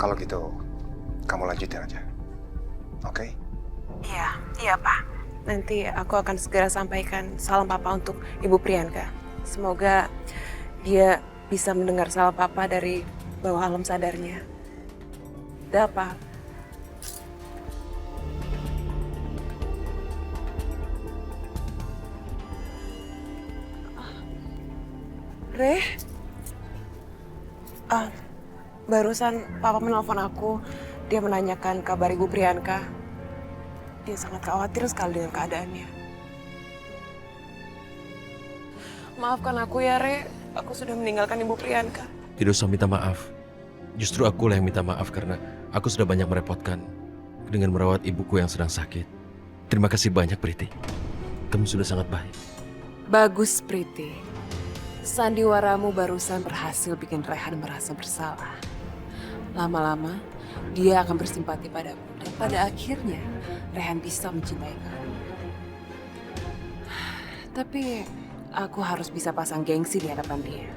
Kalau gitu, kamu lanjutin aja. Oke? Iya Pak. Nanti aku akan segera sampaikan salam Papa untuk Ibu Priyanka. Semoga dia bisa mendengar salam Papa dari bawah alam sadarnya. Dah Pak. Re? Barusan Papa menelpon aku. Dia menanyakan kabar Ibu Priyanka. Dia sangat khawatir sekali dengan keadaannya. Maafkan aku ya, Re. Aku sudah meninggalkan Ibu Priyanka. Tidak usah minta maaf. Justru akulah yang minta maaf karena aku sudah banyak merepotkan dengan merawat ibuku yang sedang sakit. Terima kasih banyak, Priti. Kamu sudah sangat baik. Bagus, Priti. Sandiwaramu barusan berhasil bikin Rehan merasa bersalah. Lama-lama, dia akan bersimpati padamu. Dan pada akhirnya, Rehan bisa mencintai kamu. Tapi, aku harus bisa pasang gengsi di hadapan dia.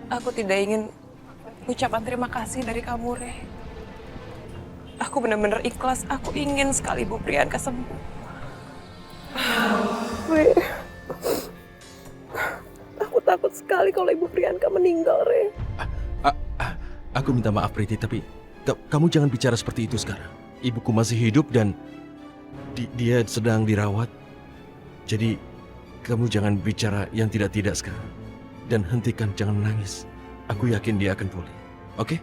Aku tidak ingin ucapan terima kasih dari kamu, Re. Aku benar-benar ikhlas. Aku ingin sekali Ibu Priyanka sembuh. Re. Aku takut sekali kalau Ibu Priyanka meninggal, Re. Aku minta maaf, Priti, tapi kamu jangan bicara seperti itu sekarang. Ibuku masih hidup dan dia sedang dirawat. Jadi, kamu jangan bicara yang tidak-tidak sekarang. Dan hentikan, jangan menangis. Aku yakin dia akan pulih. Oke?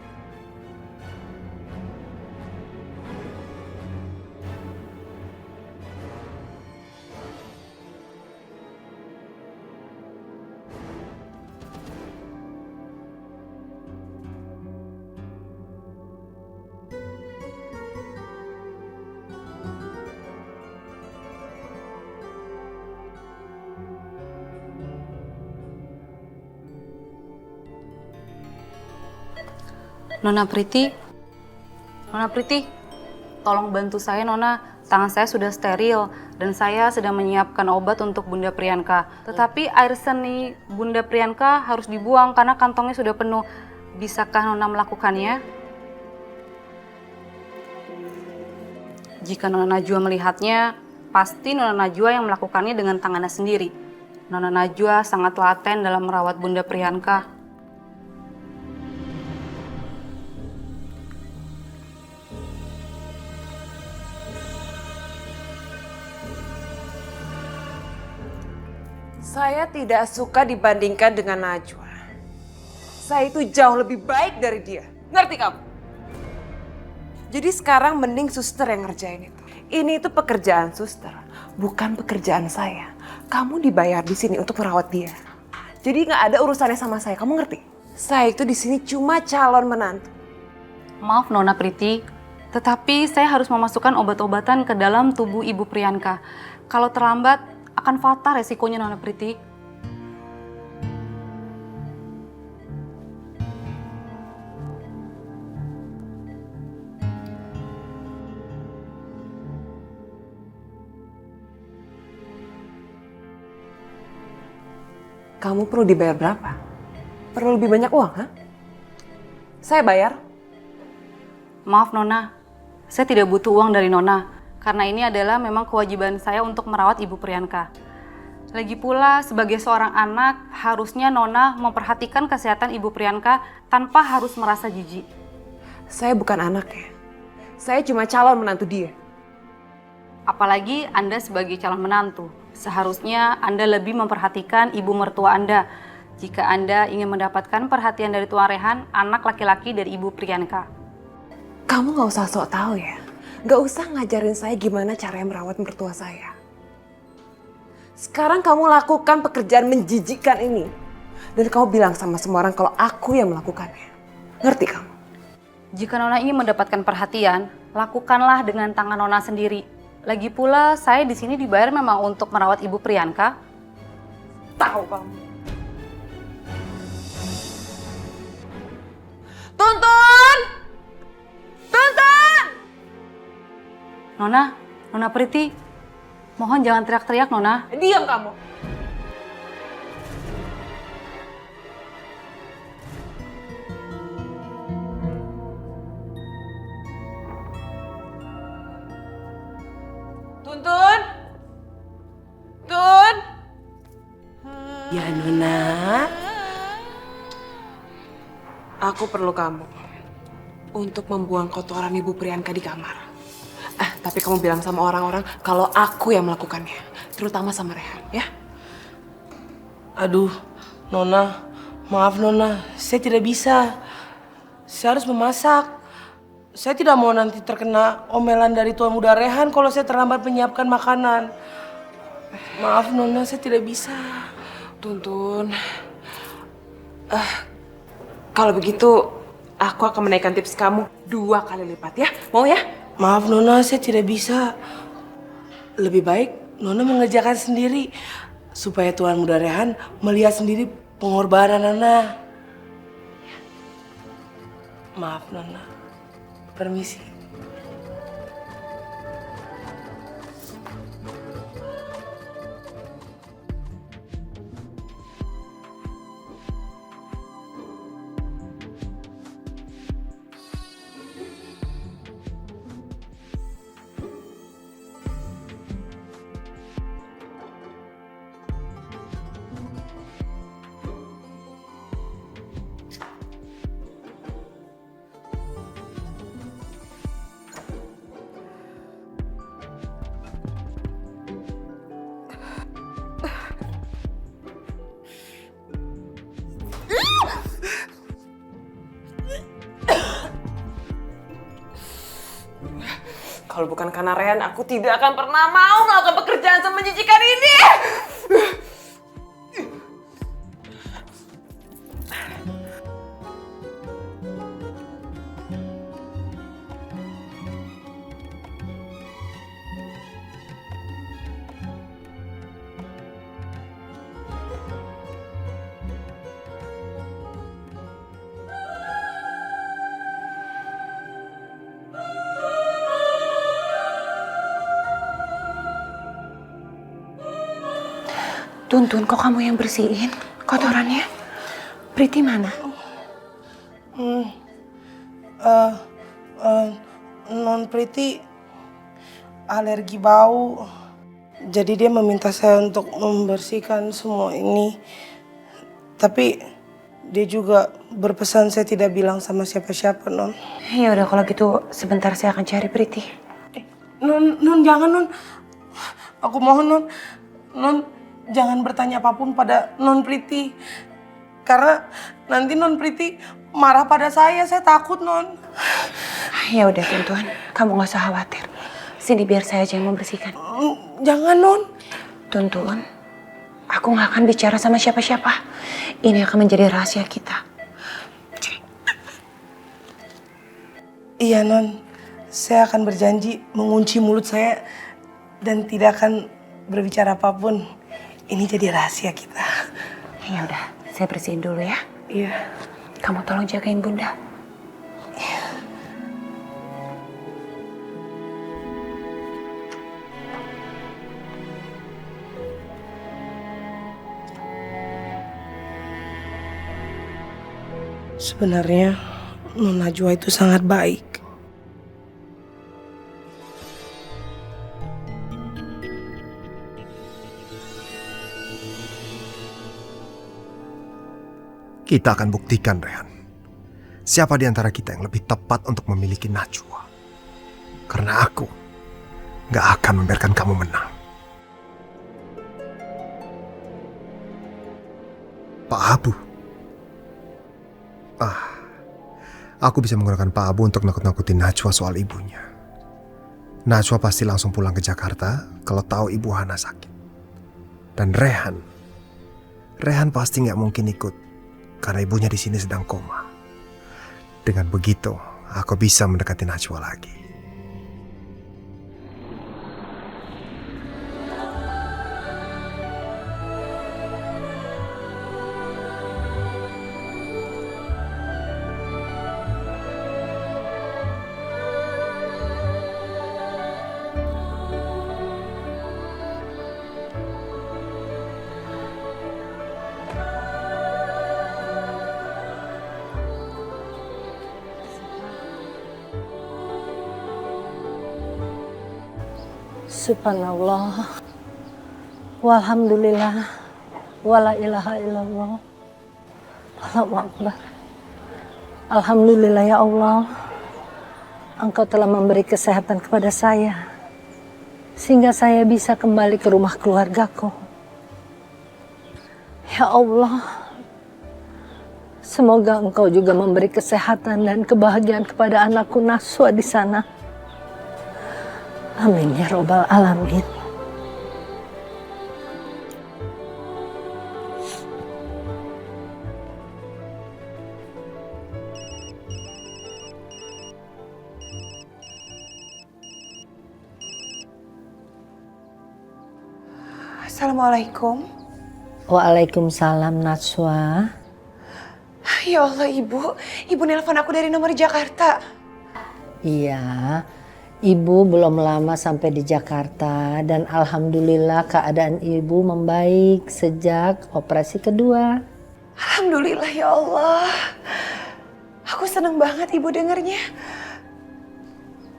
Nona Priti, tolong bantu saya Nona. Tangan saya sudah steril dan saya sedang menyiapkan obat untuk Bunda Priyanka. Tetapi air seni Bunda Priyanka harus dibuang karena kantongnya sudah penuh. Bisakah Nona melakukannya? Jika Nona Najwa melihatnya, pasti Nona Najwa yang melakukannya dengan tangannya sendiri. Nona Najwa sangat telaten dalam merawat Bunda Priyanka. Saya tidak suka dibandingkan dengan Najwa. Saya itu jauh lebih baik dari dia. Ngerti kamu? Jadi sekarang mending suster yang ngerjain itu. Ini itu pekerjaan suster, bukan pekerjaan saya. Kamu dibayar di sini untuk merawat dia. Jadi nggak ada urusannya sama saya. Kamu ngerti? Saya itu di sini cuma calon menantu. Maaf Nona Priti, tetapi saya harus memasukkan obat-obatan ke dalam tubuh Ibu Priyanka. Kalau terlambat, akan fatal resikonya Nona Priti. Kamu perlu dibayar berapa? Perlu lebih banyak uang, ha? Saya bayar. Maaf Nona, saya tidak butuh uang dari Nona. Karena ini adalah memang kewajiban saya untuk merawat Ibu Priyanka. Lagi pula sebagai seorang anak, harusnya Nona memperhatikan kesehatan Ibu Priyanka tanpa harus merasa jijik. Saya bukan anaknya. Saya cuma calon menantu dia. Apalagi Anda sebagai calon menantu. Seharusnya Anda lebih memperhatikan ibu mertua Anda. Jika Anda ingin mendapatkan perhatian dari Tuan Rehan, anak laki-laki dari Ibu Priyanka. Kamu gak usah sok tahu ya. Gak usah ngajarin saya gimana caranya merawat mertua saya. Sekarang kamu lakukan pekerjaan menjijikkan ini. Dan kamu bilang sama semua orang kalau aku yang melakukannya. Ngerti kamu? Jika Nona ingin mendapatkan perhatian, lakukanlah dengan tangan Nona sendiri. Lagi pula saya di sini dibayar memang untuk merawat Ibu Priyanka. Tahu kamu. Tuntun! Tuntun! Nona Priti, mohon jangan teriak-teriak Nona. Diam kamu. Tuntun? Tun? Ya Nona. Aku perlu kamu untuk membuang kotoran Ibu Priyanka di kamar. Tapi kamu bilang sama orang-orang kalau aku yang melakukannya. Terutama sama Rehan, ya? Aduh, Nona. Maaf Nona, saya tidak bisa. Saya harus memasak. Saya tidak mau nanti terkena omelan dari tuan muda Rehan kalau saya terlambat menyiapkan makanan. Maaf Nona, saya tidak bisa. Tuntun. Kalau begitu, aku akan menaikkan tips kamu 2 kali lipat, ya? Mau ya? Maaf Nona, saya tidak bisa. Lebih baik Nona mengerjakan sendiri supaya tuan muda Rehan melihat sendiri pengorbanan Nona. Maaf Nona. Permisi. Kalau bukan karena Rehan, aku tidak akan pernah mau melakukan pekerjaan semenjijikan ini. Tuntun, kok kamu yang bersihin kotorannya? Priti mana? Non Priti alergi bau. Jadi dia meminta saya untuk membersihkan semua ini. Tapi dia juga berpesan saya tidak bilang sama siapa-siapa, Non. Ya udah kalau gitu sebentar saya akan cari Priti. Non jangan, Non. Aku mohon, Non. Non jangan bertanya apapun pada Non Priti. Karena nanti Non Priti marah pada saya takut, Non. Ya udah Tuntun, kamu nggak usah khawatir. Sini biar saya aja yang membersihkan. Jangan, Non. Tuntun, aku nggak akan bicara sama siapa-siapa. Ini akan menjadi rahasia kita. Iya, Non. Saya akan berjanji mengunci mulut saya dan tidak akan berbicara apapun. Ini jadi rahasia kita. Ya udah, saya bersihin dulu ya. Iya. Kamu tolong jagain Bunda. Sebenarnya Non Najwa itu sangat baik. Kita akan buktikan, Rehan. Siapa di antara kita yang lebih tepat untuk memiliki Najwa. Karena aku gak akan membiarkan kamu menang. Pak Abu. Aku bisa menggunakan Pak Abu untuk nakut-nakutin Najwa soal ibunya. Najwa pasti langsung pulang ke Jakarta kalau tahu Ibu Hana sakit. Dan Rehan pasti gak mungkin ikut karena ibunya di sini sedang koma. Dengan begitu, aku bisa mendekati Najwa lagi. Subhanallah. Walhamdulillah. Wala ilaha illallah. Allahu Akbar. Alhamdulillah ya Allah. Engkau telah memberi kesehatan kepada saya. Sehingga saya bisa kembali ke rumah keluargaku. Ya Allah. Semoga Engkau juga memberi kesehatan dan kebahagiaan kepada anakku Naswa di sana. Amin ya Rabbal Alamin. Assalamualaikum. Waalaikumsalam Naswa. Ya Allah Ibu, Ibu nelpon aku dari nomor Jakarta. Iya, Ibu belum lama sampai di Jakarta dan alhamdulillah keadaan Ibu membaik sejak operasi kedua. Alhamdulillah ya Allah. Aku seneng banget Ibu dengernya.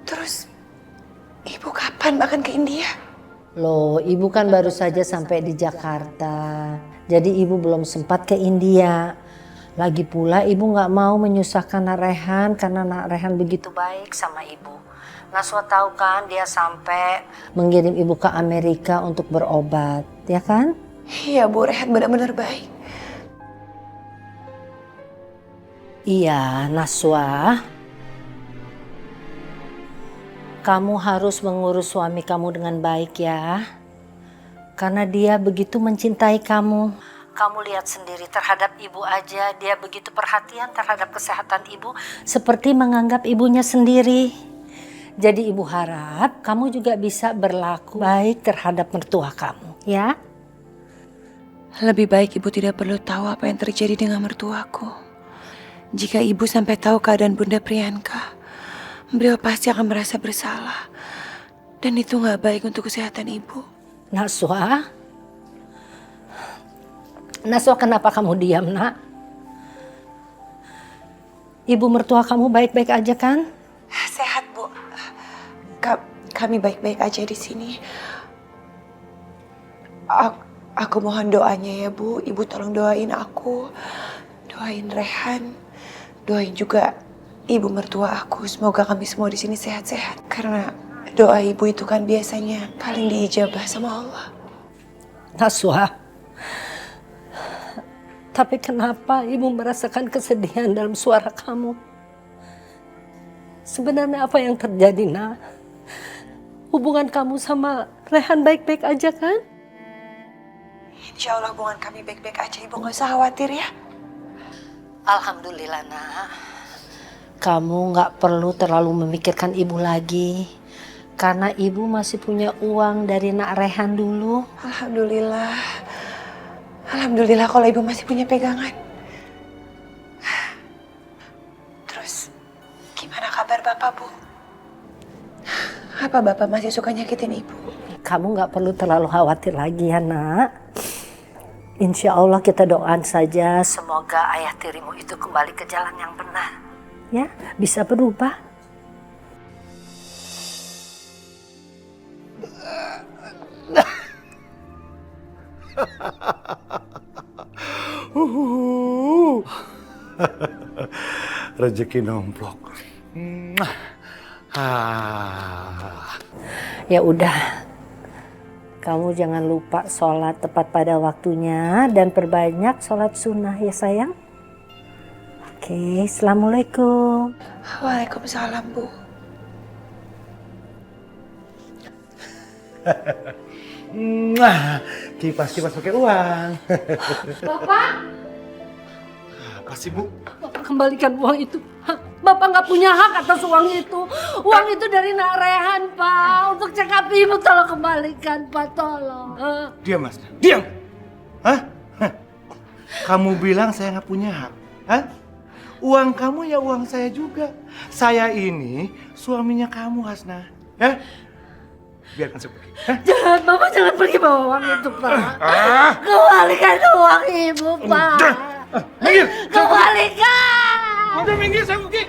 Terus, Ibu kapan bahkan ke India? Loh, Ibu kan baru saja sampai di Jakarta. Jadi Ibu belum sempat ke India. Lagi pula Ibu nggak mau menyusahkan Nak Rehan karena Nak Rehan begitu baik sama Ibu. Naswa tahu kan dia sampai mengirim Ibu ke Amerika untuk berobat, ya kan? Iya Bu, Rehan benar-benar baik. Iya, Naswa. Kamu harus mengurus suami kamu dengan baik ya. Karena dia begitu mencintai kamu. Kamu lihat sendiri terhadap ibu aja, dia begitu perhatian terhadap kesehatan ibu. Seperti menganggap ibunya sendiri. Jadi ibu harap kamu juga bisa berlaku baik terhadap mertua kamu, ya. Lebih baik Ibu tidak perlu tahu apa yang terjadi dengan mertuaku. Jika Ibu sampai tahu keadaan Bunda Priyanka, beliau pasti akan merasa bersalah. Dan itu gak baik untuk kesehatan Ibu. Naswa kenapa kamu diam, Nak? Ibu mertua kamu baik-baik aja kan? Sehat Bu. Kami baik-baik aja di sini. Aku mohon doanya ya Bu. Ibu tolong doain aku. Doain Rehan. Doain juga ibu mertua aku. Semoga kami semua di sini sehat-sehat. Karena doa ibu itu kan biasanya paling diijabah sama Allah. Naswa, tapi kenapa ibu merasakan kesedihan dalam suara kamu? Sebenarnya apa yang terjadi, Nak? Hubungan kamu sama Rehan baik-baik aja kan? Insya Allah hubungan kami baik-baik aja. Ibu gak usah khawatir ya. Alhamdulillah, Nak. Kamu gak perlu terlalu memikirkan ibu lagi. Karena ibu masih punya uang dari Nak Rehan dulu. Alhamdulillah. Alhamdulillah kalau ibu masih punya pegangan. Terus, gimana kabar Bapak, Bu? Apa Bapak masih suka nyakitin Ibu? Kamu gak perlu terlalu khawatir lagi ya, Nak. Insya Allah kita doakan saja semoga ayah tirimu itu kembali ke jalan yang benar. Ya, bisa berubah. Rezeki nomplok. Ya udah. Kamu jangan lupa sholat tepat pada waktunya dan perbanyak sholat sunnah ya sayang. Oke, Assalamualaikum. Waalaikumsalam, Bu. Kipas pakai uang. Bapak, Apa sih, Bu? Bapak kembalikan uang itu. Bapak nggak punya hak atas uang itu. Uang itu dari Nak Rehan, Pak. Untuk check up ibu, tolong kembalikan, Pak. Tolong. Diam, Mas. Diam! Hah? Kamu bilang saya nggak punya hak? Hah? Uang kamu ya uang saya juga. Saya ini suaminya kamu, Hasna. Ya? Biarkan saya pergi. Hah? Jangan, Bapak jangan pergi bawa uang itu, Pak. Kembalikan uang ibu, Pak. Minggir! Kembalikan! Udah minggir, saya pergi.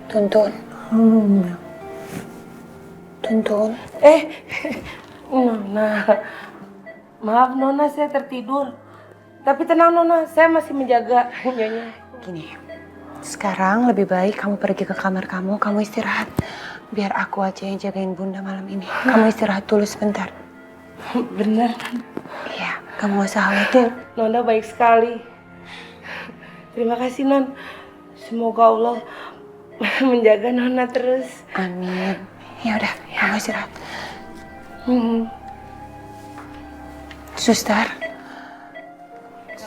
Tuntun. Tuntun. Nona. Maaf Nona, saya tertidur. Tapi tenang Nona, saya masih menjaga Nyonya. Gini, sekarang lebih baik kamu pergi ke kamar kamu istirahat. Biar aku aja yang jagain Bunda malam ini. Kamu istirahat dulu sebentar. Bener. Iya, kamu gak usah khawatir. Nona baik sekali. Terima kasih Non. Semoga Allah menjaga Nona terus. Amin. Ya udah, kamu istirahat.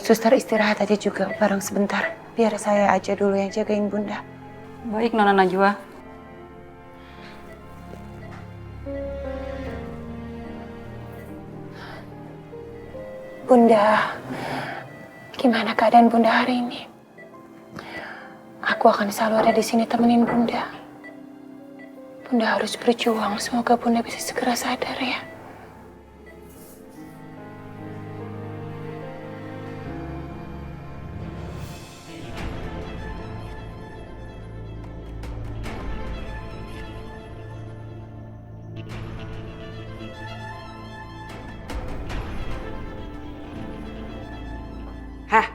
Suster istirahat aja juga bareng sebentar. Biar saya aja dulu yang jagain Bunda. Baik, Nona Najwa. Bunda, gimana keadaan Bunda hari ini? Aku akan selalu ada di sini temenin Bunda. Bunda harus berjuang. Semoga Bunda bisa segera sadar ya. Hah?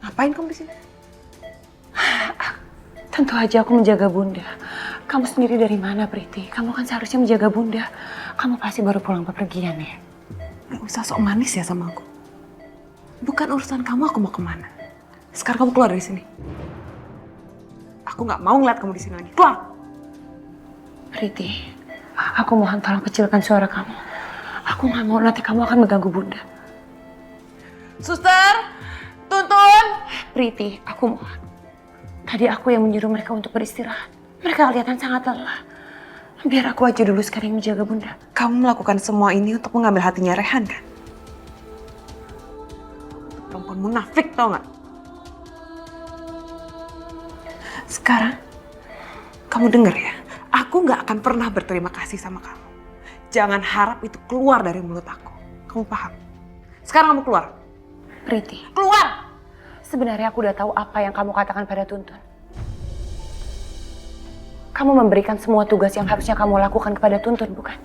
Ngapain kamu di sini? Tentu aja aku menjaga Bunda. Kamu sendiri dari mana, Priti? Kamu kan seharusnya menjaga Bunda. Kamu pasti baru pulang bepergian ya? Gak usah sok manis ya sama aku. Bukan urusan kamu aku mau kemana. Sekarang kamu keluar dari sini. Aku gak mau ngeliat kamu di sini lagi. Keluar! Priti, aku mohon tolong kecilkan suara kamu. Aku gak mau nanti kamu akan mengganggu Bunda. Suster! Tuntun! Priti, aku mohon. Tadi aku yang menyuruh mereka untuk beristirahat. Mereka kelihatan sangat lelah. Biar aku aja dulu sekarang yang menjaga Bunda. Kamu melakukan semua ini untuk mengambil hatinya Rehan kan? Perempuan munafik tau gak? Sekarang, kamu denger ya. Aku gak akan pernah berterima kasih sama kamu. Jangan harap itu keluar dari mulut aku. Kamu paham? Sekarang kamu keluar. Priti, Keluar! sebenarnya aku udah tahu apa yang kamu katakan pada Tuntun. Kamu memberikan semua tugas yang harusnya kamu lakukan kepada Tuntun, bukan?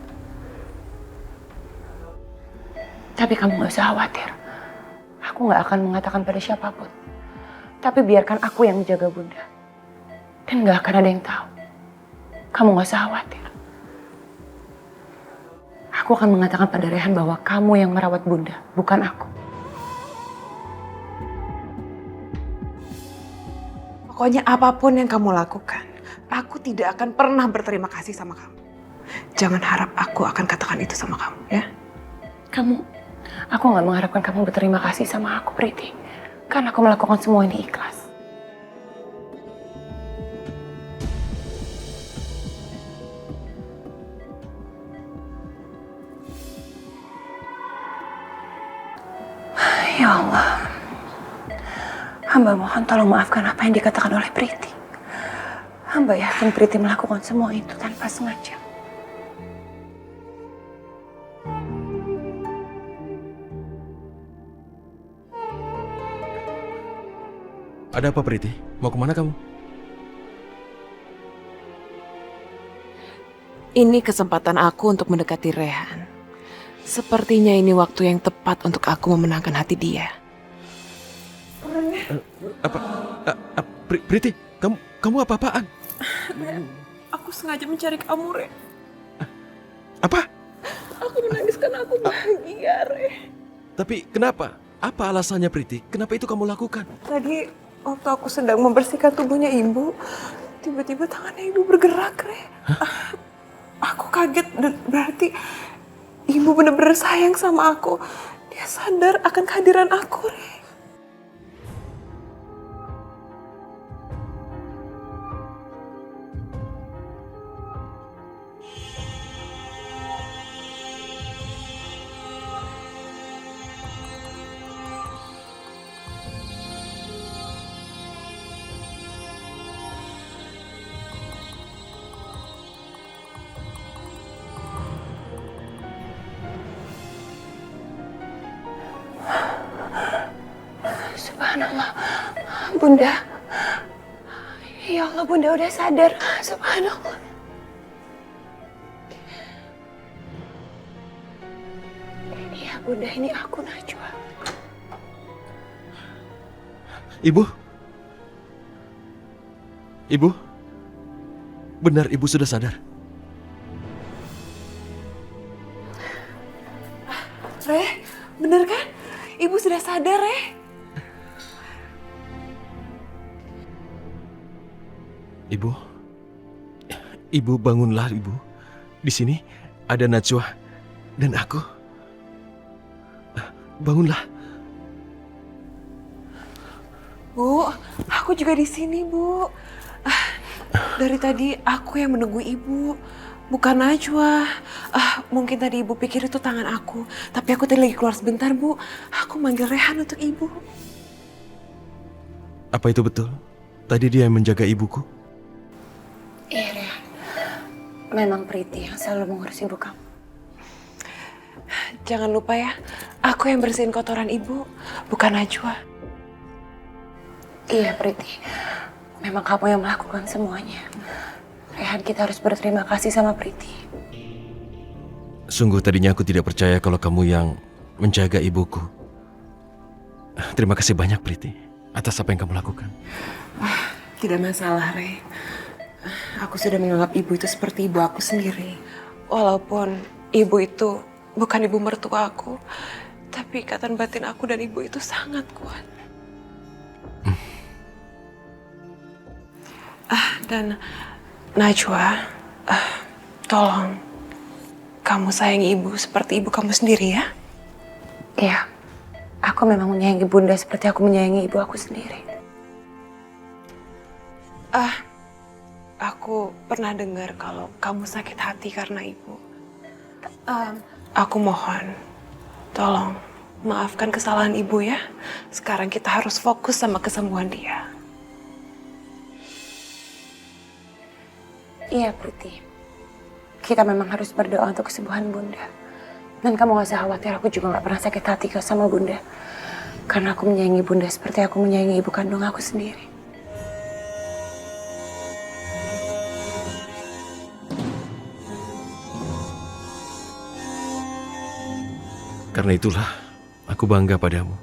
Tapi kamu gak usah khawatir. Aku gak akan mengatakan pada siapapun. Tapi biarkan aku yang menjaga Bunda. Dan gak akan ada yang tahu. Kamu gak usah khawatir. Aku akan mengatakan pada Rehan bahwa kamu yang merawat Bunda, bukan aku. Pokoknya apapun yang kamu lakukan, aku tidak akan pernah berterima kasih sama kamu. Jangan harap aku akan katakan itu sama kamu, ya? Aku gak mengharapkan kamu berterima kasih sama aku, Priti. Karena aku melakukan semua ini ikhlas. Ya Allah. Hamba mohon tolong maafkan apa yang dikatakan oleh Priti. Hamba yakin Priti melakukan semua itu tanpa sengaja. Ada apa, Priti? Mau kemana kamu? Ini kesempatan aku untuk mendekati Rehan. Sepertinya ini waktu yang tepat untuk aku memenangkan hati dia. Priti, kamu apa-apaan? Aku sengaja mencari kamu, Re. Apa? Aku menangis karena aku bahagia, Re. Tapi kenapa? Apa alasannya, Priti? Kenapa itu kamu lakukan? Tadi waktu aku sedang membersihkan tubuhnya ibu, tiba-tiba tangannya ibu bergerak, Re. Aku kaget dan berarti ibu benar-benar sayang sama aku. Dia sadar akan kehadiran aku, Re. Subhanallah. Bunda. Ya Allah, Bunda udah sadar. Subhanallah. Iya, Bunda, ini aku Najwa. Ibu? Ibu? Benar ibu sudah sadar? Reh, bener kan? Ibu sudah sadar, Reh. Ibu? Ibu bangunlah ibu. Di sini ada Najwa dan aku. Bangunlah. Bu, aku juga di sini, Bu. Dari tadi aku yang menunggu Ibu, bukan Najwa. Mungkin tadi Ibu pikir itu tangan aku, tapi aku tadi lagi keluar sebentar, Bu. Aku manggil Rehan untuk Ibu. Apa itu betul? Tadi dia yang menjaga ibuku? Iya, Rehan. Memang Priti yang selalu mengurus ibu kamu. Jangan lupa ya, aku yang bersihin kotoran Ibu, bukan Najwa. Iya, Priti. Memang kamu yang melakukan semuanya. Rehan, kita harus berterima kasih sama Priti. Sungguh tadinya aku tidak percaya kalau kamu yang menjaga ibuku. Terima kasih banyak Priti atas apa yang kamu lakukan. Tidak masalah, Rey. Aku sudah menganggap Ibu itu seperti ibu aku sendiri. Walaupun Ibu itu bukan ibu mertua aku, tapi ikatan batin aku dan Ibu itu sangat kuat. Dan Najwa, tolong kamu sayangi Ibu seperti ibu kamu sendiri ya. Iya, aku memang menyayangi Bunda seperti aku menyayangi ibu aku sendiri. Aku pernah dengar kalau kamu sakit hati karena Ibu. Aku mohon, tolong maafkan kesalahan Ibu ya. Sekarang kita harus fokus sama kesembuhan dia. Iya, Priti. Kita memang harus berdoa untuk kesembuhan Bunda. Dan kamu gak usah khawatir, aku juga gak pernah sakit hati sama Bunda. Karena aku menyayangi Bunda seperti aku menyayangi ibu kandung aku sendiri. Karena itulah aku bangga padamu.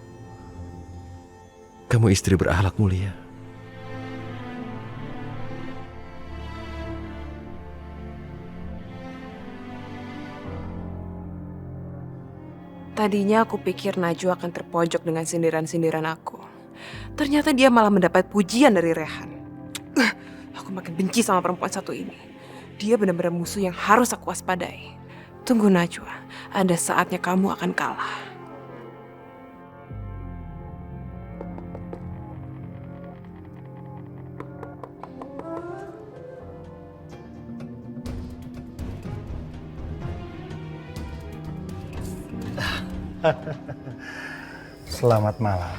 Kamu istri berakhlak mulia. Tadinya aku pikir Najwa akan terpojok dengan sindiran-sindiran aku. Ternyata dia malah mendapat pujian dari Rehan. Aku makin benci sama perempuan satu ini. Dia benar-benar musuh yang harus aku waspadai. Tunggu Najwa, ada saatnya kamu akan kalah. Selamat malam.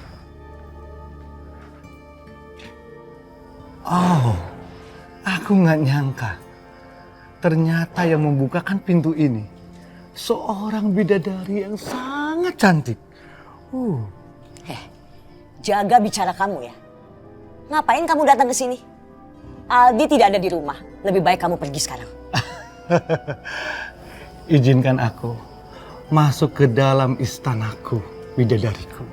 Oh, aku nggak nyangka. Ternyata yang membukakan pintu ini seorang bidadari yang sangat cantik. Jaga bicara kamu ya. Ngapain kamu datang ke sini? Aldi tidak ada di rumah. Lebih baik kamu pergi sekarang. Izinkan aku masuk ke dalam istanaku, bidadariku.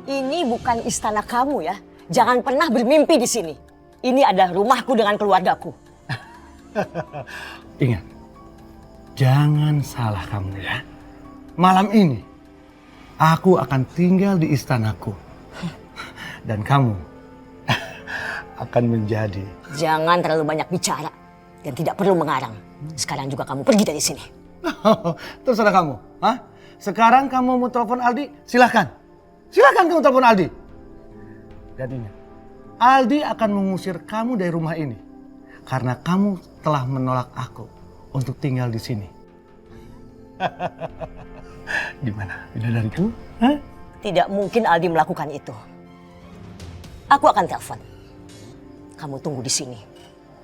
Ini bukan istana kamu ya. Jangan pernah bermimpi di sini. Ini adalah rumahku dengan keluargaku. Ingat, jangan salah kamu ya. Malam ini, aku akan tinggal di istanaku. Dan kamu akan menjadi... Jangan terlalu banyak bicara. Dan tidak perlu mengarang. Sekarang juga kamu pergi dari sini. Terserah kamu. Hah? Sekarang kamu mau telepon Aldi, silahkan. Silahkan kamu telepon Aldi. Dan ingat, Aldi akan mengusir kamu dari rumah ini. Karena kamu telah menolak aku untuk tinggal di sini. Gimana, bidadariku? Hah? Tidak mungkin Aldi melakukan itu. Aku akan telepon. Kamu tunggu di sini.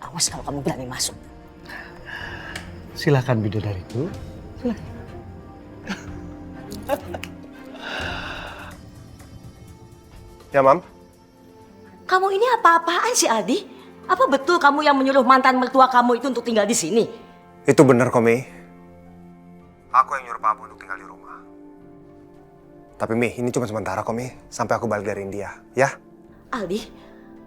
Awas kalau kamu berani masuk. Silahkan bidadariku. Silahkan. Ya, Mam. Kamu ini apa-apaan sih, Aldi? Apa betul kamu yang menyuruh mantan mertua kamu itu untuk tinggal di sini? Itu benar kok, Mi. Aku yang nyuruh Pak Abu untuk tinggal di rumah. Tapi Mi, ini cuma sementara kok, Mi. Sampai aku balik dari India, ya? Aldi,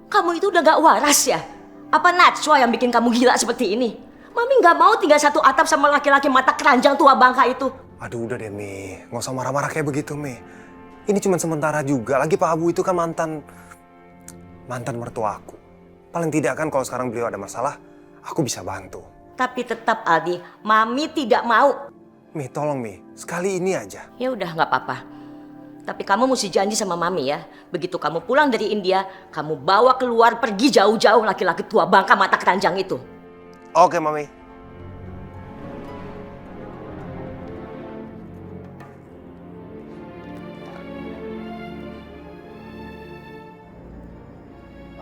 kamu itu udah gak waras ya? Apa Najwa yang bikin kamu gila seperti ini? Mami gak mau tinggal satu atap sama laki-laki mata keranjang tua bangka itu. Aduh, udah deh, Mi. Nggak usah marah-marah kayak begitu, Mi. Ini cuma sementara juga. Lagi Pak Abu itu kan mantan mertua aku. Paling tidak kan kalau sekarang beliau ada masalah, aku bisa bantu. Tapi tetap Aldi, Mami tidak mau. Mi, tolong Mi, sekali ini aja. Ya udah nggak apa-apa. Tapi kamu mesti janji sama Mami ya. Begitu kamu pulang dari India, kamu bawa keluar pergi jauh-jauh laki-laki tua bangka mata keranjang itu. Oke, Mami.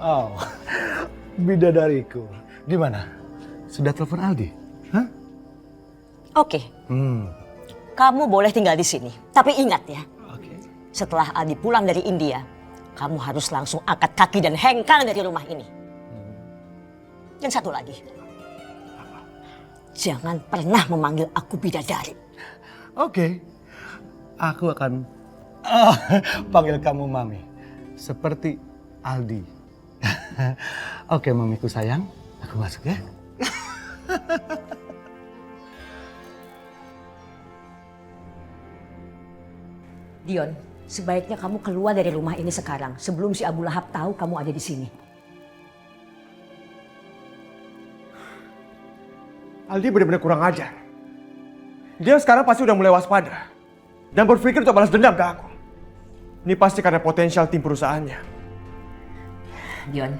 Oh, bidadariku. Gimana? Sudah telepon Aldi? Hah? Oke. Kamu boleh tinggal di sini. Tapi ingat ya, Oke. setelah Aldi pulang dari India, kamu harus langsung angkat kaki dan hengkang dari rumah ini. Dan satu lagi. Jangan pernah memanggil aku bidadari. Oke. Aku akan panggil kamu Mami. Seperti Aldi. Oke, Mamiku sayang. Aku masuk ya. Dion, sebaiknya kamu keluar dari rumah ini sekarang sebelum si Abu Lahab tahu kamu ada di sini. Aldi benar-benar kurang ajar. Dia sekarang pasti udah mulai waspada dan berpikir untuk balas dendam ke aku. Ini pasti karena potensial tim perusahaannya. Dion,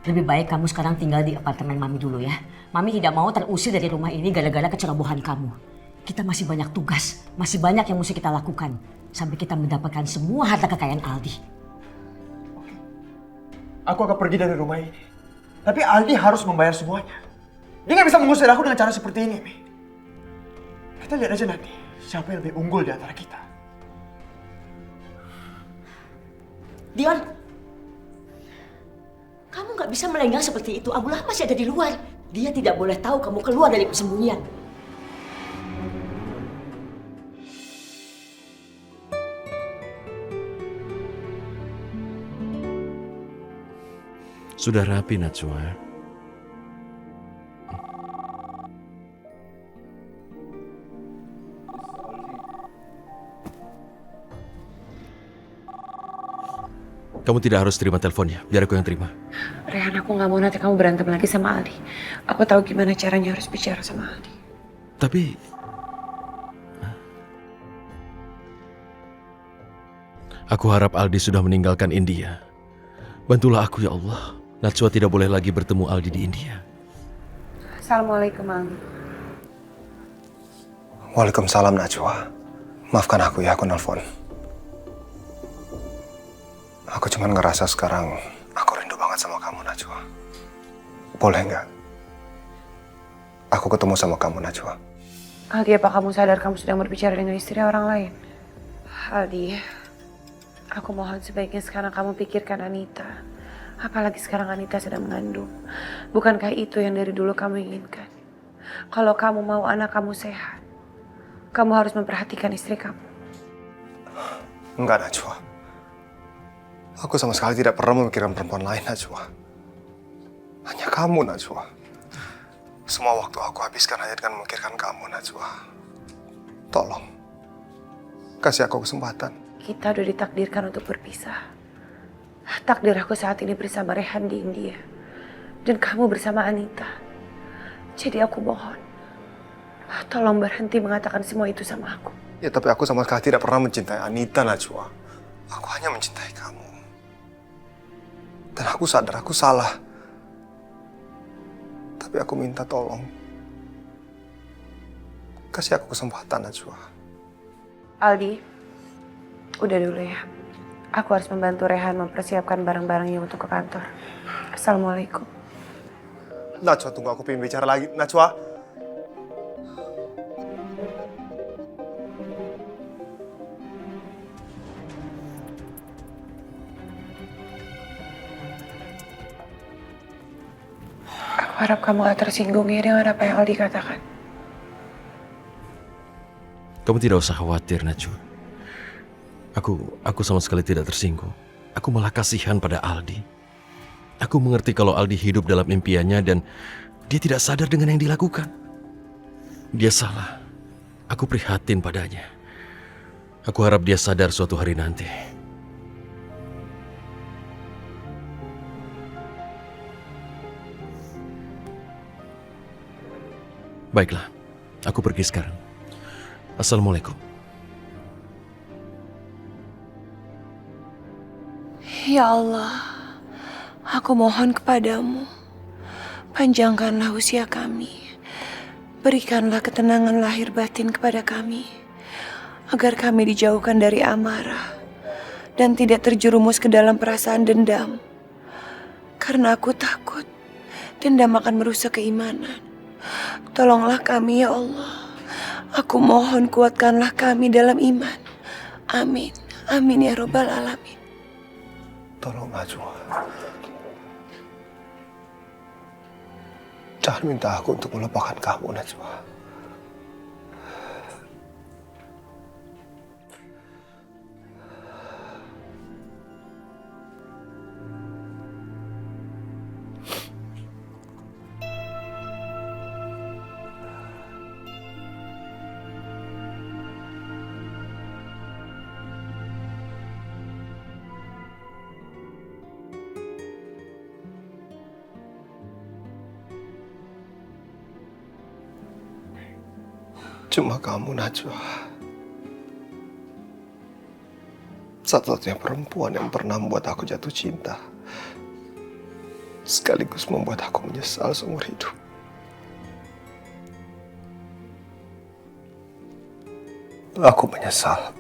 lebih baik kamu sekarang tinggal di apartemen Mami dulu ya. Mami tidak mau terusir dari rumah ini gara-gara kecerobohan kamu. Kita masih banyak tugas, masih banyak yang mesti kita lakukan. Sampai kita mendapatkan semua harta kekayaan Aldi. Aku akan pergi dari rumah ini. Tapi Aldi harus membayar semuanya. Dia nggak bisa mengusir aku dengan cara seperti ini, Mi. Kita lihat aja nanti siapa yang lebih unggul di antara kita. Dion, kamu nggak bisa melenggang seperti itu. Abu Lahab masih ada di luar. Dia tidak boleh tahu kamu keluar dari persembunyian. Sudah rapi, Najwa. Kamu tidak harus terima teleponnya, biar aku yang terima. Rehan, aku nggak mau nanti kamu berantem lagi sama Aldi. Aku tahu gimana caranya harus bicara sama Aldi. Tapi... Aku harap Aldi sudah meninggalkan India. Bantulah aku ya Allah. Najwa tidak boleh lagi bertemu Aldi di India. Assalamualaikum, Aldi. Waalaikumsalam, Najwa. Maafkan aku ya, aku nelfon. Aku cuman ngerasa sekarang aku rindu banget sama kamu, Najwa. Boleh nggak? Aku ketemu sama kamu, Najwa. Aldi, apa kamu sadar kamu sedang berbicara dengan istri orang lain? Aldi, aku mohon sebaiknya sekarang kamu pikirkan Anita. Apalagi sekarang Anita sedang mengandung. Bukankah itu yang dari dulu kamu inginkan? Kalau kamu mau anak kamu sehat, kamu harus memperhatikan istri kamu. Enggak, Najwa. Aku sama sekali tidak pernah memikirkan perempuan lain, Najwa. Hanya kamu, Najwa. Semua waktu aku habiskan hanya dengan memikirkan kamu, Najwa. Tolong, kasih aku kesempatan. Kita udah ditakdirkan untuk berpisah. Takdir aku saat ini bersama Rehan di India. Dan kamu bersama Anita. Jadi aku mohon, tolong berhenti mengatakan semua itu sama aku. Ya, tapi aku sama sekali tidak pernah mencintai Anita, Najwa. Aku hanya mencintai kamu. Dan aku sadar aku salah. Tapi aku minta tolong, kasih aku kesempatan, Najwa. Aldi, udah dulu ya. Aku harus membantu Rehan mempersiapkan barang-barangnya untuk ke kantor. Assalamualaikum. Najwa, tunggu, aku pengen bicara lagi. Najwa. harap kamu gak tersinggung ya dengan apa yang Aldi katakan. Kamu tidak usah khawatir, Najwa. Aku sama sekali tidak tersinggung. Aku malah kasihan pada Aldi. Aku mengerti kalau Aldi hidup dalam impiannya dan dia tidak sadar dengan yang dilakukan. Dia salah. Aku prihatin padanya. Aku harap dia sadar suatu hari nanti. Baiklah, aku pergi sekarang. Assalamualaikum. Ya Allah, aku mohon kepadamu, panjangkanlah usia kami. Berikanlah ketenangan lahir batin kepada kami, agar kami dijauhkan dari amarah dan tidak terjerumus ke dalam perasaan dendam. Karena aku takut dendam akan merusak keimanan. Tolonglah kami ya Allah. Aku mohon kuatkanlah kami dalam iman. Amin. Amin ya Rabbal Alamin. Tolong Najwa. Jangan minta aku untuk melupakan kamu, Najwa. Cuma kamu, Najwa. Satu-satunya perempuan yang pernah membuat aku jatuh cinta. Sekaligus membuat aku menyesal seumur hidup. Aku menyesal.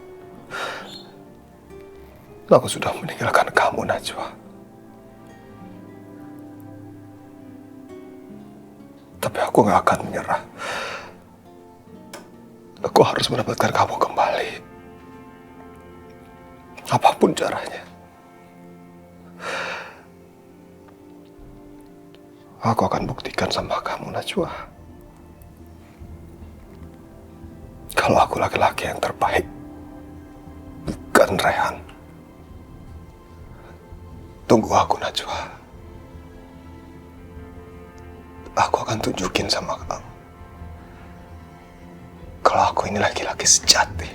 Aku sudah meninggalkan kamu, Najwa. Tapi aku gak akan menyerah. Aku harus mendapatkan kamu kembali. Apapun caranya. Aku akan buktikan sama kamu, Najwa. Kalau aku laki-laki yang terbaik. Bukan Rehan. Tunggu aku, Najwa. Aku akan tunjukin sama kamu. Kalau aku ini laki-laki sejati.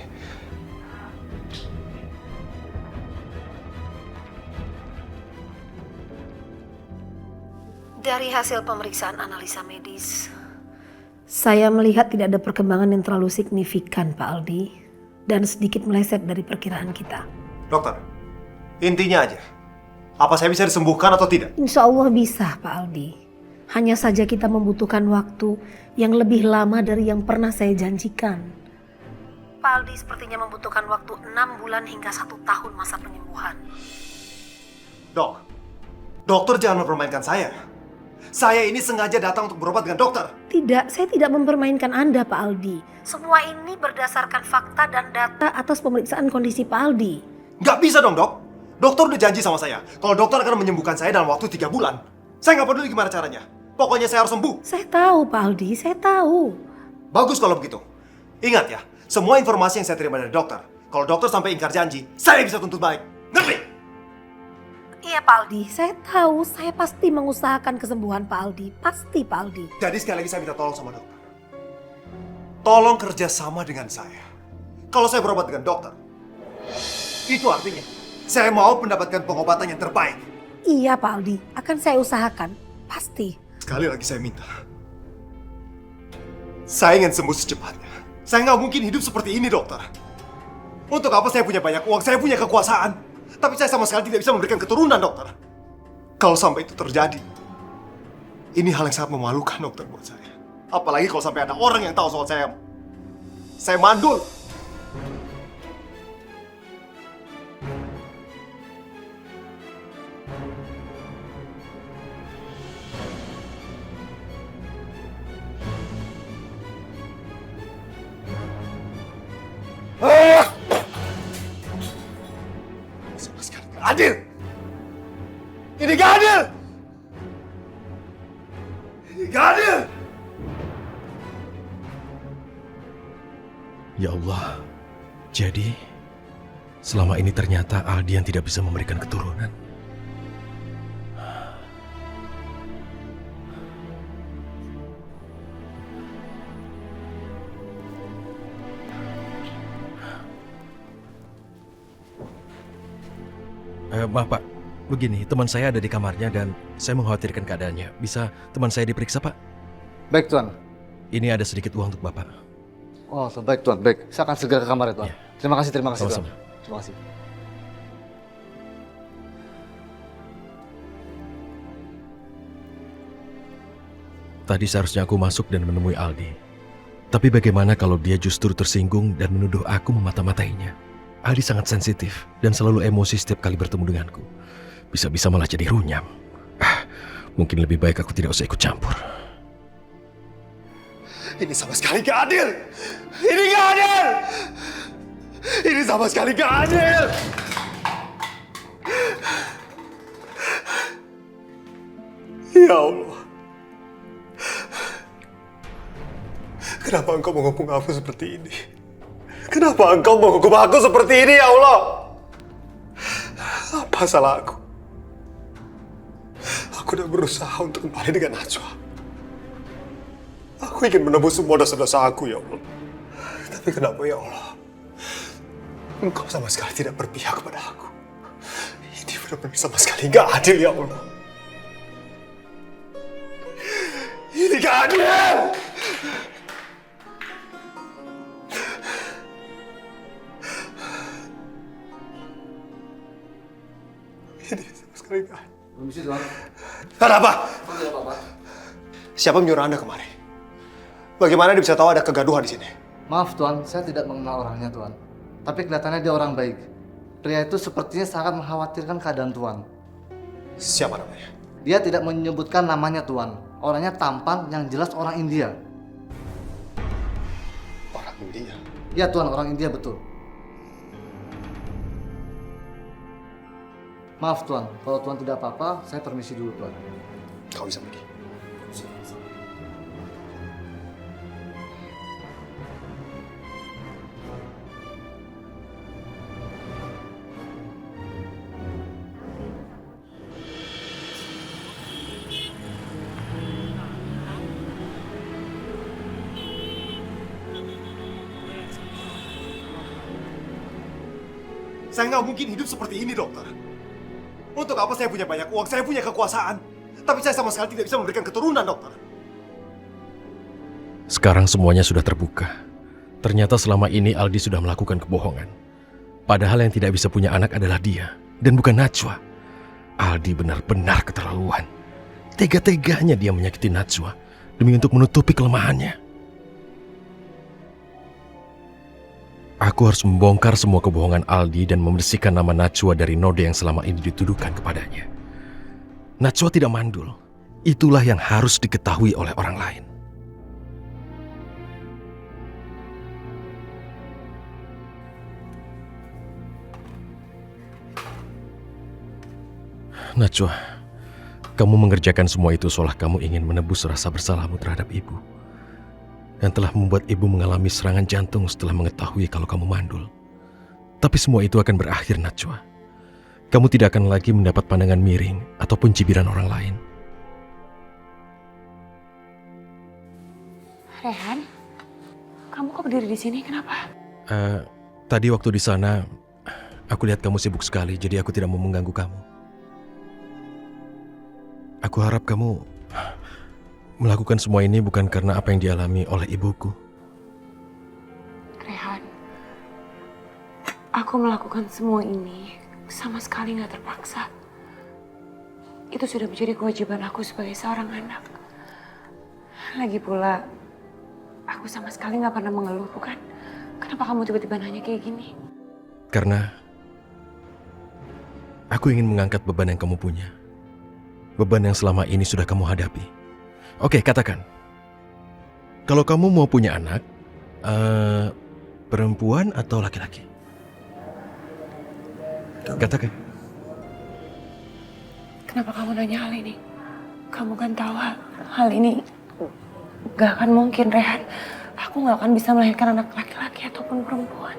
Dari hasil pemeriksaan analisa medis, saya melihat tidak ada perkembangan yang terlalu signifikan, Pak Aldi, dan sedikit meleset dari perkiraan kita. Dokter, intinya aja. Apa saya bisa disembuhkan atau tidak? Insya Allah bisa, Pak Aldi. Hanya saja kita membutuhkan waktu yang lebih lama dari yang pernah saya janjikan. Pak Aldi sepertinya membutuhkan waktu 6 bulan hingga 1 tahun masa penyembuhan. Dok, dokter jangan mempermainkan saya. Saya ini sengaja datang untuk berobat dengan dokter. Tidak, saya tidak mempermainkan Anda, Pak Aldi. Semua ini berdasarkan fakta dan data atas pemeriksaan kondisi Pak Aldi. Nggak bisa dong, Dok. Dokter udah janji sama saya. Kalau dokter akan menyembuhkan saya dalam waktu 3 bulan. Saya nggak peduli gimana caranya. Pokoknya saya harus sembuh. Saya tahu, Pak Aldi, saya tahu. Bagus kalau begitu. Ingat ya, semua informasi yang saya terima dari dokter. Kalau dokter sampai ingkar janji, saya bisa tuntut balik. Ngerti? Iya, Pak Aldi, saya tahu. Saya pasti mengusahakan kesembuhan Pak Aldi. Pasti, Pak Aldi. Jadi sekali lagi saya minta tolong sama dokter. Tolong kerja sama dengan saya. Kalau saya berobat dengan dokter, itu artinya saya mau mendapatkan pengobatan yang terbaik. Iya, Pak Aldi. Akan saya usahakan. Pasti. Sekali lagi saya minta. Saya ingin sembuh secepatnya. Saya nggak mungkin hidup seperti ini, dokter. Untuk apa saya punya banyak uang, saya punya kekuasaan. Tapi saya sama sekali tidak bisa memberikan keturunan, dokter. Kalau sampai itu terjadi, ini hal yang sangat memalukan, dokter, buat saya. Apalagi kalau sampai ada orang yang tahu soal saya. Saya mandul. Sama sekali gak adil. Ini gak adil. Ini Ya Allah, jadi selama ini ternyata Aldi yang tidak bisa memberikan keturunan. Maaf Pak, begini, teman saya ada di kamarnya dan saya mengkhawatirkan keadaannya. Bisa teman saya diperiksa Pak? Baik Tuan. Ini ada sedikit uang untuk Bapak. Oh, baik Tuan, baik. Saya akan segera ke kamar ya Tuan. Ya. Terima kasih Tuan. Sama-sama. Terima kasih. Tadi seharusnya aku masuk dan menemui Aldi. Tapi bagaimana kalau dia justru tersinggung dan menuduh aku memata-matainya? Aldi sangat sensitif dan selalu emosi setiap kali bertemu denganku. Bisa-bisa malah jadi runyam. Mungkin lebih baik aku tidak usah ikut campur. Ini sama sekali gak adil! Ini gak adil! Ini sama sekali gak adil! Ya Allah. Kenapa engkau menghukum aku seperti ini? Kenapa engkau menghukum aku seperti ini, ya Allah? Apa salah aku? Aku sudah berusaha untuk kembali dengan Najwa. Aku ingin menebus semua dosa-dosa aku, ya Allah. Tapi kenapa, ya Allah? Engkau sama sekali tidak berpihak kepada aku. Ini benar-benar sama sekali gak adil, ya Allah. Ini gak adil! Ini sama sekali gak adil. Permisi Tuan. Kenapa? Tidak apa-apa. Siapa menyuruh Anda kemari? Bagaimana dia bisa tahu ada kegaduhan di sini? Maaf Tuan, saya tidak mengenal orangnya Tuan. Tapi kelihatannya dia orang baik. Pria itu sepertinya sangat mengkhawatirkan keadaan Tuan. Siapa namanya? Dia tidak menyebutkan namanya Tuan. Orangnya tampan, yang jelas orang India. Orang India? Iya Tuan, orang India betul. Maaf Tuan, kalau Tuan tidak apa-apa, saya permisi dulu Tuan. Kau bisa pergi. Saya nggak mungkin hidup seperti ini, dokter. Untuk apa saya punya banyak uang, saya punya kekuasaan. Tapi saya sama sekali tidak bisa memberikan keturunan, dokter. Sekarang semuanya sudah terbuka. Ternyata selama ini Aldi sudah melakukan kebohongan. Padahal yang tidak bisa punya anak adalah dia, dan bukan Najwa. Aldi benar-benar keterlaluan. Tega-teganya dia menyakiti Najwa demi untuk menutupi kelemahannya. Aku harus membongkar semua kebohongan Aldi dan membersihkan nama Najwa dari noda yang selama ini dituduhkan kepadanya. Najwa tidak mandul. Itulah yang harus diketahui oleh orang lain. Najwa, kamu mengerjakan semua itu seolah kamu ingin menebus rasa bersalahmu terhadap ibu. Dan telah membuat ibu mengalami serangan jantung setelah mengetahui kalau kamu mandul. Tapi semua itu akan berakhir, Najwa. Kamu tidak akan lagi mendapat pandangan miring ataupun cibiran orang lain. Rehan, kamu kok berdiri di sini? Kenapa? Tadi waktu di sana, aku lihat kamu sibuk sekali, jadi aku tidak mau mengganggu kamu. Aku harap kamu melakukan semua ini bukan karena apa yang dialami oleh ibuku. Rehan, aku melakukan semua ini sama sekali gak terpaksa. Itu sudah menjadi kewajiban aku sebagai seorang anak. Lagi pula, aku sama sekali gak pernah mengeluh, bukan? Kenapa kamu tiba-tiba nanya kayak gini? Karena aku ingin mengangkat beban yang kamu punya. Beban yang selama ini sudah kamu hadapi. Oke, katakan. Kalau kamu mau punya anak, perempuan atau laki-laki? Katakan. Kenapa kamu nanya hal ini? Kamu kan tahu hal ini gak akan mungkin, Rehan. Aku gak akan bisa melahirkan anak laki-laki atau apapun perempuan.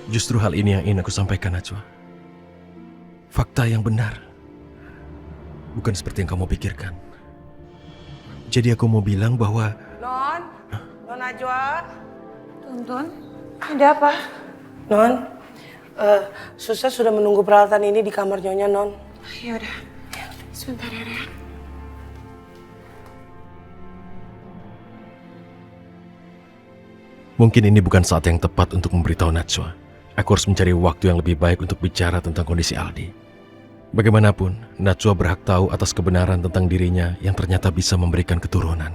Justru hal ini yang ingin aku sampaikan, Najwa. Fakta yang benar. Bukan seperti yang kamu pikirkan. Jadi aku mau bilang bahwa... Non Najwa. Tuntun, ada apa? Non, Suster sudah menunggu peralatan ini di kamar Nyonya, Non. Ya udah, sebentar ya, Rehan. Mungkin ini bukan saat yang tepat untuk memberitahu Najwa. Aku harus mencari waktu yang lebih baik untuk bicara tentang kondisi Aldi. Bagaimanapun, Najwa berhak tahu atas kebenaran tentang dirinya yang ternyata bisa memberikan keturunan.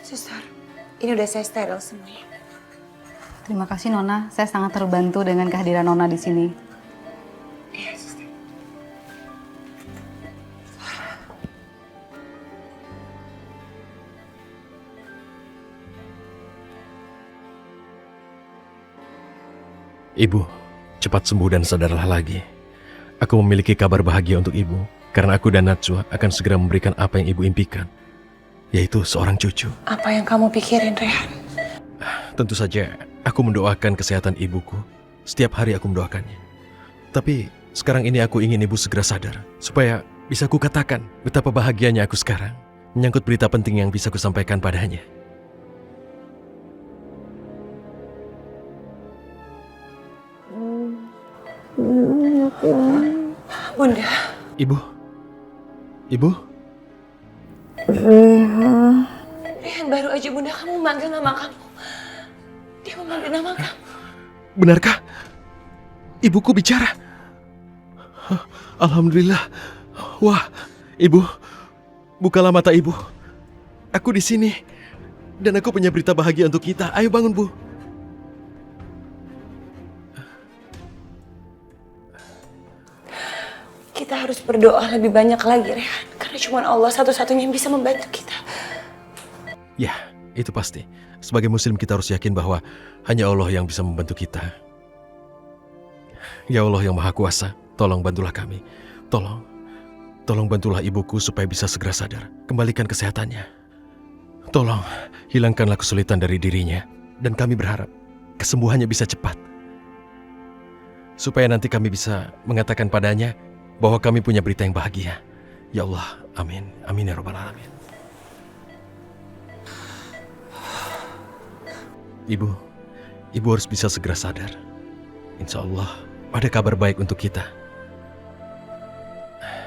Suster, ini udah saya steril semuanya. Terima kasih Nona, saya sangat terbantu dengan kehadiran Nona di sini. Iya, suster. Ibu, cepat sembuh dan sadarlah lagi. Aku memiliki kabar bahagia untuk ibu, karena aku dan Najwa akan segera memberikan apa yang ibu impikan, yaitu seorang cucu. Apa yang kamu pikirin, Rehan? Tentu saja, aku mendoakan kesehatan ibuku. Setiap hari aku mendoakannya. Tapi sekarang ini aku ingin ibu segera sadar, supaya bisa ku katakan betapa bahagianya aku sekarang, menyangkut berita penting yang bisa ku sampaikan padanya. Bunda. Ibu? Ibu? Rehan, baru aja Bunda kamu manggil nama kamu. Dia memanggil nama kamu. Benarkah? Ibuku bicara? Alhamdulillah. Wah, ibu, bukalah mata ibu. Aku di sini. Dan aku punya berita bahagia untuk kita. Ayo bangun, Bu. Kita harus berdoa lebih banyak lagi, Rehan. Karena cuma Allah satu-satunya yang bisa membantu kita. Ya, itu pasti. Sebagai muslim kita harus yakin bahwa hanya Allah yang bisa membantu kita. Ya Allah yang Maha Kuasa, tolong bantulah kami. Tolong bantulah ibuku supaya bisa segera sadar. Kembalikan kesehatannya. Tolong, hilangkanlah kesulitan dari dirinya. Dan kami berharap kesembuhannya bisa cepat. Supaya nanti kami bisa mengatakan padanya bahwa kami punya berita yang bahagia. Ya Allah, amin. Amin ya Rabbal Alamin. Ibu harus bisa segera sadar. Insya Allah, ada kabar baik untuk kita.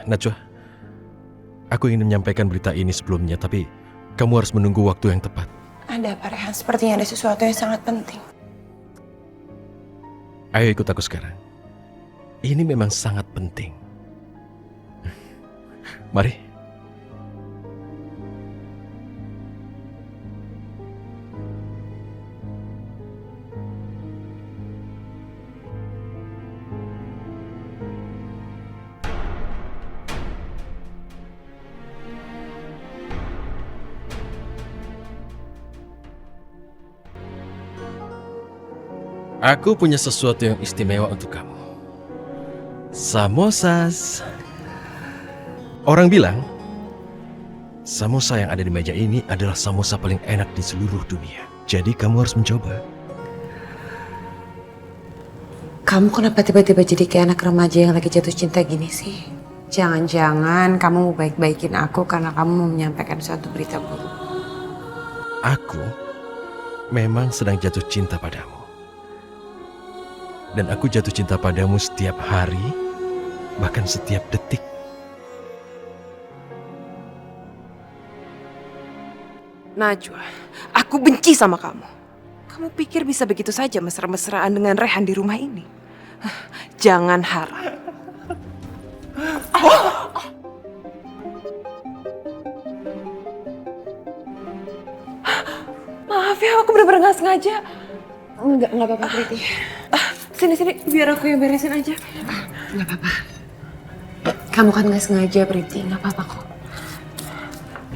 Najwa, aku ingin menyampaikan berita ini sebelumnya, tapi kamu harus menunggu waktu yang tepat. Ada apa, Rehan? Sepertinya ada sesuatu yang sangat penting. Ayo ikut aku sekarang. Ini memang sangat penting. Mari. Aku punya sesuatu yang istimewa untuk kamu. Samosas. Orang bilang, samosa yang ada di meja ini adalah samosa paling enak di seluruh dunia. Jadi kamu harus mencoba. Kamu kenapa tiba-tiba jadi kayak anak remaja yang lagi jatuh cinta gini sih? Jangan-jangan kamu mau baik-baikin aku karena kamu mau menyampaikan suatu berita buruk. Aku memang sedang jatuh cinta padamu. Dan aku jatuh cinta padamu setiap hari, bahkan setiap detik. Najwa, aku benci sama kamu. Kamu pikir bisa begitu saja mesra-mesraan dengan Rehan di rumah ini? Jangan harap. Maaf ya, aku bener-bener gak sengaja. Enggak apa-apa, Priti. Sini, biar aku yang beresin aja. Enggak apa-apa. Kamu kan gak sengaja, Priti. Enggak apa-apa kok.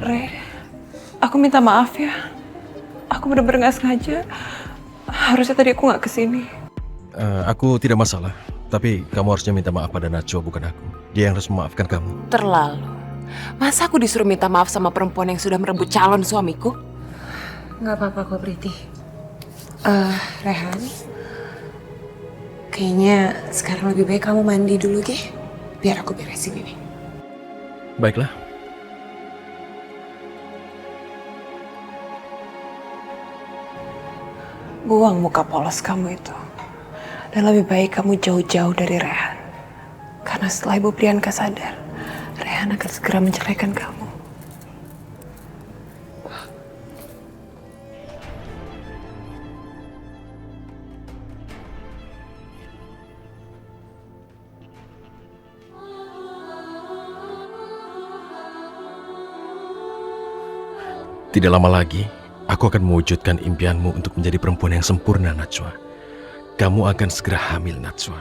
Re, aku minta maaf ya. Aku bener-bener gak sengaja. Harusnya tadi aku gak kesini. Aku tidak masalah. Tapi kamu harusnya minta maaf pada Najwa, bukan aku. Dia yang harus memaafkan kamu. Terlalu. Masa aku disuruh minta maaf sama perempuan yang sudah merebut calon suamiku? Nggak apa-apa kok, Priti. Rehan, kayaknya sekarang lebih baik kamu mandi dulu, Ge. Biar aku beresin ini. Baiklah. Buang muka polos kamu itu. Dan lebih baik kamu jauh-jauh dari Rehan. Karena setelah Ibu Priyanka sadar, Rehan akan segera menceraikan kamu. Tidak lama lagi, aku akan mewujudkan impianmu untuk menjadi perempuan yang sempurna, Najwa. Kamu akan segera hamil, Najwa.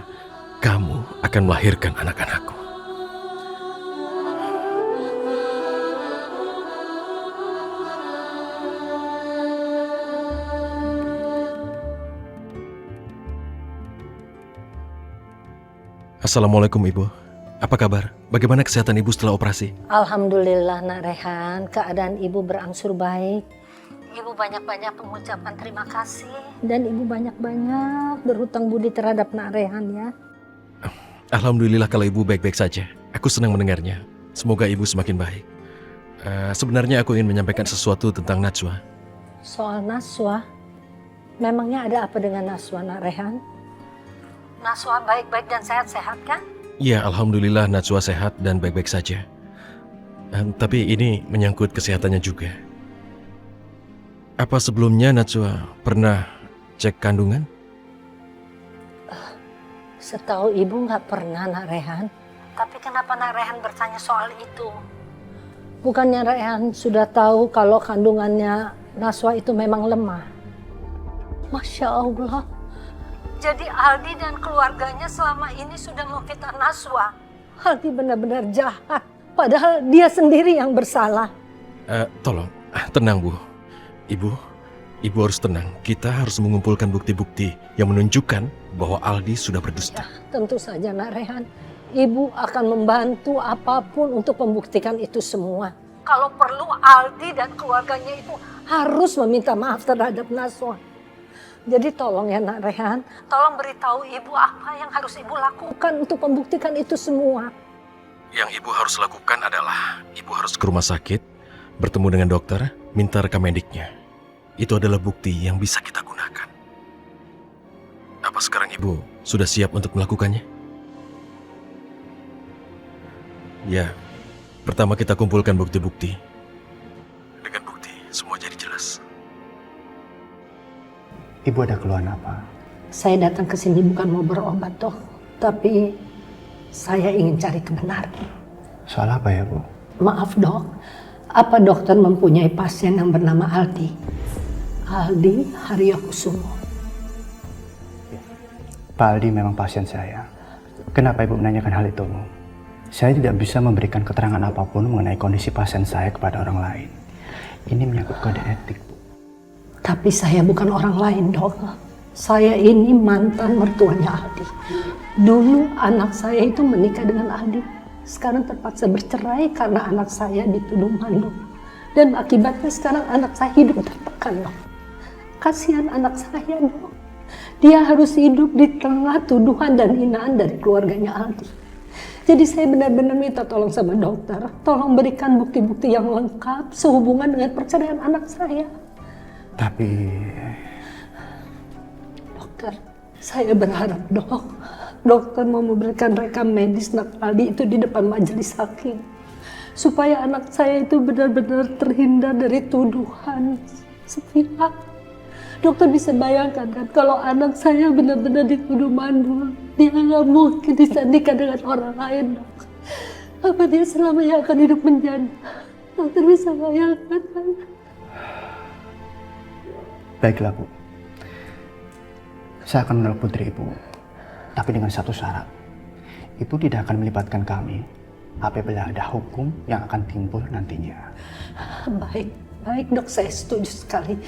Kamu akan melahirkan anak-anakku. Assalamualaikum, Ibu. Apa kabar? Bagaimana kesehatan Ibu setelah operasi? Alhamdulillah nak Rehan, keadaan ibu berangsur baik. Ibu banyak-banyak mengucapkan terima kasih dan ibu banyak-banyak berhutang budi terhadap nak Rehan ya. Alhamdulillah kalau Ibu baik-baik saja. Aku senang mendengarnya. Semoga Ibu semakin baik. Sebenarnya aku ingin menyampaikan sesuatu tentang Najwa. Soal Naswa, memangnya ada apa dengan Naswa nak Rehan? Naswa baik-baik dan sehat-sehat kan? Ya, Alhamdulillah Najwa sehat dan baik-baik saja. Tapi ini menyangkut kesehatannya juga. Apa sebelumnya Najwa pernah cek kandungan? Setahu ibu nggak pernah nak Rehan. Tapi kenapa nak Rehan bertanya soal itu? Bukannya Rehan sudah tahu kalau kandungannya Naswa itu memang lemah? Masya Allah. Jadi Aldi dan keluarganya selama ini sudah memfitnah Naswa. Aldi benar-benar jahat. Padahal dia sendiri yang bersalah. Tolong, tenang Bu. Ibu harus tenang. Kita harus mengumpulkan bukti-bukti yang menunjukkan bahwa Aldi sudah berdusta. Ya, tentu saja nak Rehan. Ibu akan membantu apapun untuk membuktikan itu semua. Kalau perlu Aldi dan keluarganya itu harus meminta maaf terhadap Naswa. Jadi tolong ya nak Rehan, tolong beritahu ibu apa yang harus ibu lakukan untuk membuktikan itu semua. Yang ibu harus lakukan adalah ibu harus ke rumah sakit, bertemu dengan dokter, minta rekam mediknya. Itu adalah bukti yang bisa kita gunakan. Apa sekarang ibu sudah siap untuk melakukannya? Ya, pertama kita kumpulkan bukti-bukti. Dengan bukti, semua jadi jelas. Ibu ada keluhan apa? Saya datang ke sini bukan mau berobat dok, tapi saya ingin cari kebenaran. Soal apa ya Bu? Maaf dok, apa dokter mempunyai pasien yang bernama Aldi? Aldi Haryokusumo. Pak Aldi memang pasien saya. Kenapa Ibu menanyakan hal itu? Saya tidak bisa memberikan keterangan apapun mengenai kondisi pasien saya kepada orang lain. Ini menyangkut kode etik. Tapi saya bukan orang lain dok. Saya ini mantan mertuanya Aldi. Dulu anak saya itu menikah dengan Aldi. Sekarang terpaksa bercerai karena anak saya dituduh mandul. Dan akibatnya sekarang anak saya hidup tertekan dok. Kasihan anak saya dok. Dia harus hidup di tengah tuduhan dan hinaan dari keluarganya Aldi. Jadi saya benar-benar minta tolong sama dokter. Tolong berikan bukti-bukti yang lengkap sehubungan dengan perceraian anak saya. Tapi... Dokter, saya berharap dokter mau memberikan rekam medis anak Aldi itu di depan majelis hakim. Supaya anak saya itu benar-benar terhindar dari tuduhan sepihak. Dokter bisa bayangkan kan kalau anak saya benar-benar dituduh mandul. Dia nggak mungkin disandingkan dengan orang lain dok. Apa dia selamanya akan hidup menjanda? Dokter bisa bayangkan kan? Baiklah Bu, saya akan menolak putri Ibu, tapi dengan satu syarat. Ibu tidak akan melibatkan kami apabila ada hukum yang akan timbul nantinya. Baik dok, saya setuju sekali.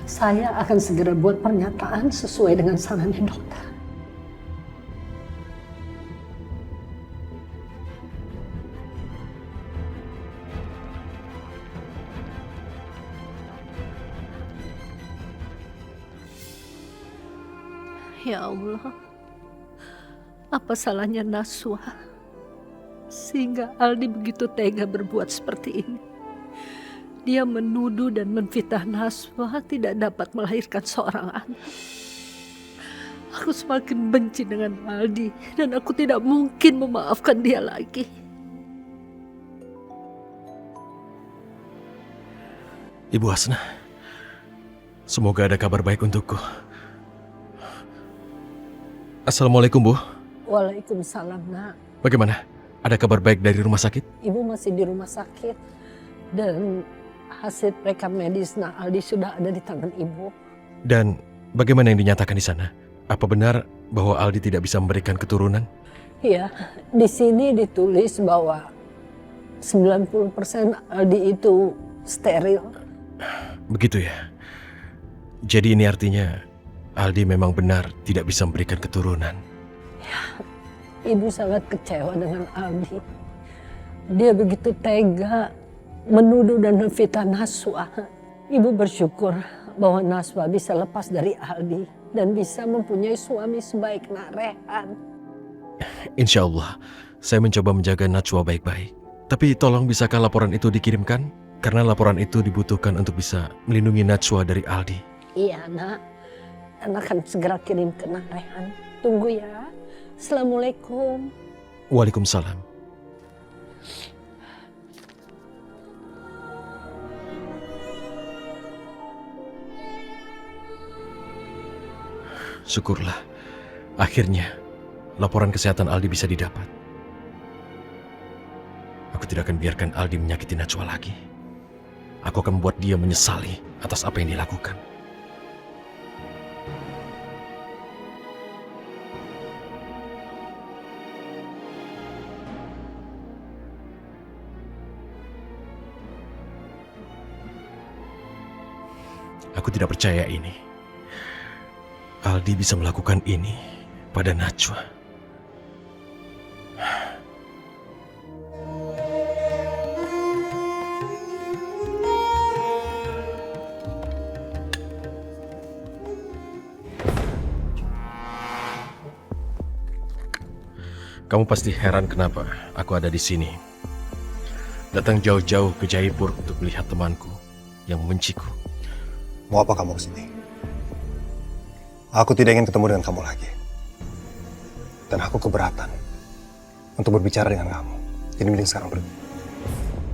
Saya akan segera buat pernyataan sesuai dengan sarannya dokter. Ya Allah, apa salahnya Naswa sehingga Aldi begitu tega berbuat seperti ini? Dia menuduh dan menfitnah Naswa tidak dapat melahirkan seorang anak. Aku semakin benci dengan Aldi dan aku tidak mungkin memaafkan dia lagi. Ibu Hasnah, semoga ada kabar baik untukku. Assalamualaikum, Bu. Waalaikumsalam, Nak. Bagaimana? Ada kabar baik dari rumah sakit? Ibu masih di rumah sakit dan hasil rekam medis Aldi sudah ada di tangan Ibu. Dan bagaimana yang dinyatakan di sana? Apa benar bahwa Aldi tidak bisa memberikan keturunan? Iya, di sini ditulis bahwa 90% Aldi itu steril. Begitu ya. Jadi ini artinya Aldi memang benar tidak bisa memberikan keturunan. Ya, Ibu sangat kecewa dengan Aldi. Dia begitu tega menuduh dan memfitnah Naswa. Ibu bersyukur bahwa Naswa bisa lepas dari Aldi dan bisa mempunyai suami sebaik Nak Rehan. Insya Allah, saya mencoba menjaga Najwa baik-baik. Tapi tolong bisakah laporan itu dikirimkan? Karena laporan itu dibutuhkan untuk bisa melindungi Najwa dari Aldi. Iya, Nak. Anak akan segera kirim ke Nak Rehan. Tunggu ya. Assalamualaikum. Waalaikumsalam. Syukurlah, akhirnya laporan kesehatan Aldi bisa didapat. Aku tidak akan biarkan Aldi menyakiti Najwa lagi. Aku akan membuat dia menyesali atas apa yang dilakukan. Aku tidak percaya ini. Aldi bisa melakukan ini pada Najwa. Kamu pasti heran kenapa aku ada di sini. Datang jauh-jauh ke Jaipur untuk melihat temanku yang membenciku. Mau apa kamu kesini? Aku tidak ingin ketemu dengan kamu lagi. Dan aku keberatan untuk berbicara dengan kamu. Jadi mending sekarang pergi.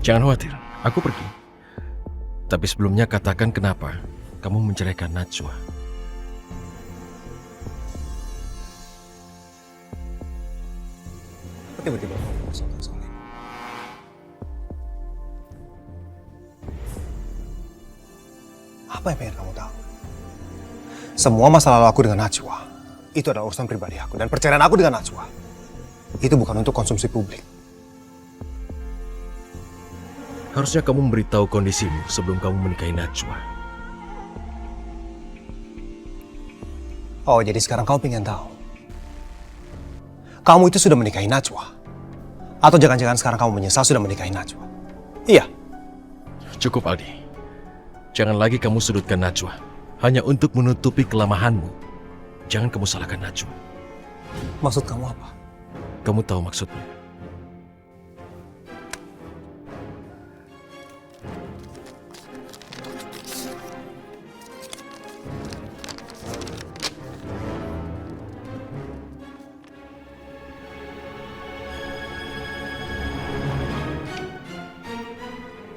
Jangan khawatir, aku pergi. Tapi sebelumnya katakan kenapa kamu menceraikan Najwa. Tiba-tiba kamu soal ini. Apa yang pengen kamu tahu? Semua masa lalu aku dengan Najwa itu adalah urusan pribadi aku, dan perceraian aku dengan Najwa itu bukan untuk konsumsi publik. Harusnya kamu memberitahu kondisimu sebelum kamu menikahi Najwa. Oh, jadi sekarang kamu pengen tahu? Kamu itu sudah menikahi Najwa? Atau jangan-jangan sekarang kamu menyesal sudah menikahi Najwa? Iya. Cukup, Aldi. Jangan lagi kamu sudutkan Najwa hanya untuk menutupi kelemahanmu. Jangan kamu salahkan Najwa. Maksud kamu apa? Kamu tahu maksudnya.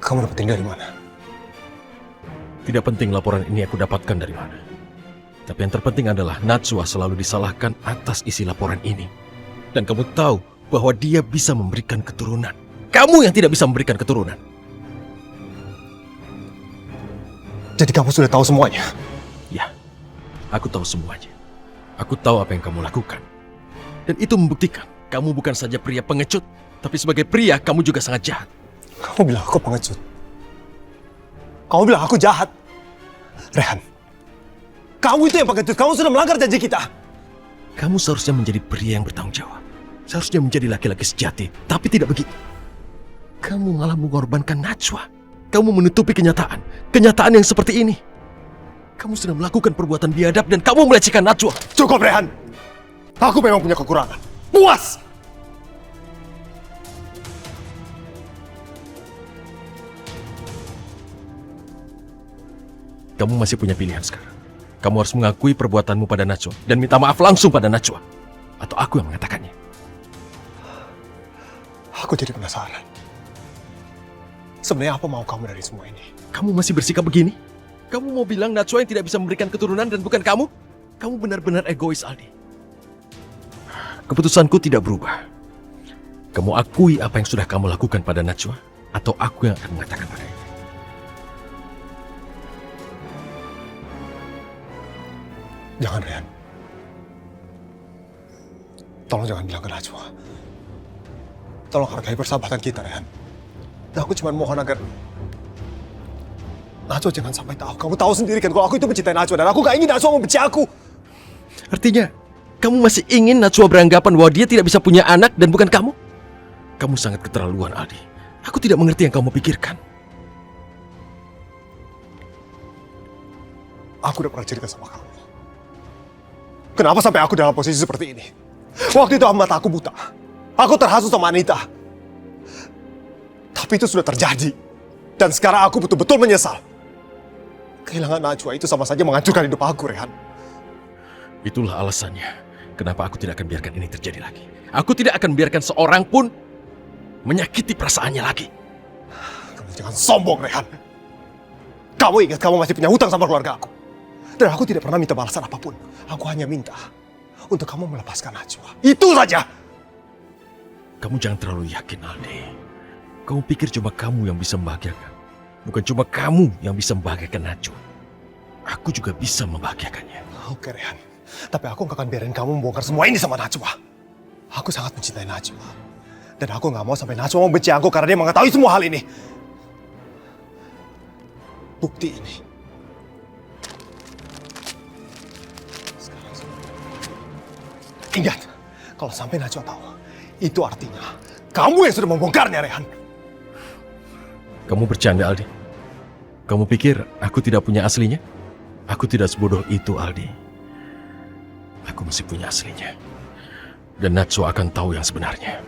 Kamu dapetin dari mana? Tidak penting laporan ini aku dapatkan dari mana. Tapi yang terpenting adalah Najwa selalu disalahkan atas isi laporan ini. Dan kamu tahu bahwa dia bisa memberikan keturunan. Kamu yang tidak bisa memberikan keturunan. Jadi kamu sudah tahu semuanya? Ya, aku tahu semuanya. Aku tahu apa yang kamu lakukan. Dan itu membuktikan kamu bukan saja pria pengecut, tapi sebagai pria kamu juga sangat jahat. Kamu bilang aku pengecut. Kamu bilang aku jahat. Rehan, kamu itu yang pengecut. Kamu sudah melanggar janji kita. Kamu seharusnya menjadi pria yang bertanggung jawab. Seharusnya menjadi laki-laki sejati. Tapi tidak begitu. Kamu malah mengorbankan Najwa. Kamu menutupi kenyataan. Kenyataan yang seperti ini. Kamu sudah melakukan perbuatan biadab dan kamu melecehkan Najwa. Cukup, Rehan. Aku memang punya kekurangan. Puas! Kamu masih punya pilihan sekarang. Kamu harus mengakui perbuatanmu pada Najwa dan minta maaf langsung pada Najwa. Atau aku yang mengatakannya. Aku jadi penasaran. Sebenarnya apa mau kamu dari semua ini? Kamu masih bersikap begini? Kamu mau bilang Najwa yang tidak bisa memberikan keturunan dan bukan kamu? Kamu benar-benar egois, Aldi. Keputusanku tidak berubah. Kamu akui apa yang sudah kamu lakukan pada Najwa, atau aku yang akan mengatakan padanya. Jangan, Rehan. Tolong jangan bilang ke Najwa. Tolong hargai persahabatan kita, Rehan. Dan aku cuma mohon agar Najwa jangan sampai tahu. Kamu tahu sendiri kan kalau aku itu mencintai Najwa dan aku gak ingin Najwa membenci aku. Artinya, kamu masih ingin Najwa beranggapan bahwa dia tidak bisa punya anak dan bukan kamu? Kamu sangat keterlaluan, Aldi. Aku tidak mengerti yang kamu pikirkan. Aku udah pernah cerita sama kamu. Kenapa sampai aku dalam posisi seperti ini? Waktu itu mata aku buta. Aku terhasut sama Anita. Tapi itu sudah terjadi. Dan sekarang aku betul-betul menyesal. Kehilangan Najwa itu sama saja menghancurkan hidup aku, Rehan. Itulah alasannya kenapa aku tidak akan biarkan ini terjadi lagi. Aku tidak akan biarkan seorang pun menyakiti perasaannya lagi. Kamu jangan sombong, Rehan. Kamu ingat kamu masih punya hutang sama keluarga aku. Dan aku tidak pernah minta balasan apapun. Aku hanya minta untuk kamu melepaskan Najwa. Itu saja. Kamu jangan terlalu yakin, Aldi. Kamu pikir cuma kamu yang bisa membahagiakan. Bukan cuma kamu yang bisa membahagiakan Najwa. Aku juga bisa membahagiakannya. Oke, Rehan. Tapi aku gak akan biarin kamu membongkar semua ini sama Najwa. Aku sangat mencintai Najwa. Dan aku gak mau sampai Najwa membenci aku karena dia mengetahui semua hal ini. Bukti ini. Ingat, kalau sampai Najwa tahu, itu artinya kamu yang sudah membongkarnya, Rehan. Kamu bercanda, Aldi. Kamu pikir aku tidak punya aslinya? Aku tidak sebodoh itu, Aldi. Aku masih punya aslinya. Dan Najwa akan tahu yang sebenarnya.